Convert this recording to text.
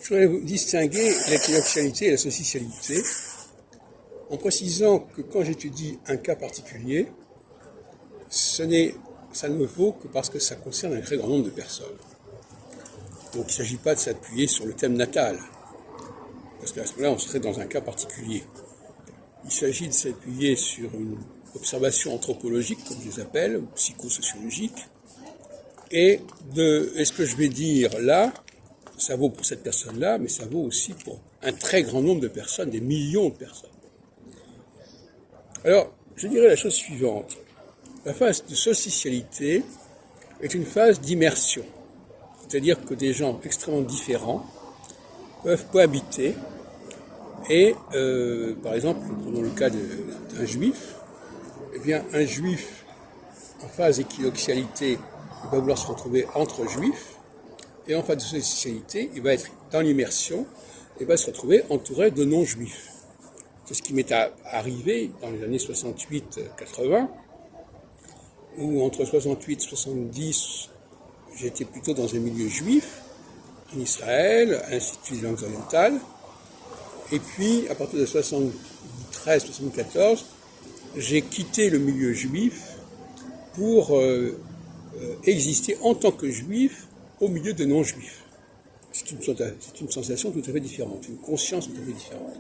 Je voudrais vous distinguer l'équinoxialité et la socialité en précisant que quand j'étudie un cas particulier, ça ne vaut que parce que ça concerne un très grand nombre de personnes. Donc il ne s'agit pas de s'appuyer sur le thème natal, parce qu'à ce moment-là, on serait dans un cas particulier. Il s'agit de s'appuyer sur une observation anthropologique, comme je les appelle, ou psychosociologique, et ce que je vais dire là, ça vaut pour cette personne-là, mais ça vaut aussi pour un très grand nombre de personnes, des millions de personnes. Alors, je dirais la chose suivante. La phase de socialité est une phase d'immersion. C'est-à-dire que des gens extrêmement différents peuvent cohabiter et, par exemple, prenons le cas d'un juif, eh bien, un juif en phase d'équinoxialité, il va vouloir se retrouver entre juifs, et en phase de socialité, il va être dans l'immersion, et va se retrouver entouré de non-juifs. C'est ce qui m'est arrivé dans les années 68-80, où entre 68 et 70, j'étais plutôt dans un milieu juif, en Israël, à l'Institut des langues orientales, et puis à partir de 73-74, j'ai quitté le milieu juif pour exister en tant que juif au milieu de non-juifs. C'est une sensation tout à fait différente, une conscience tout à fait différente.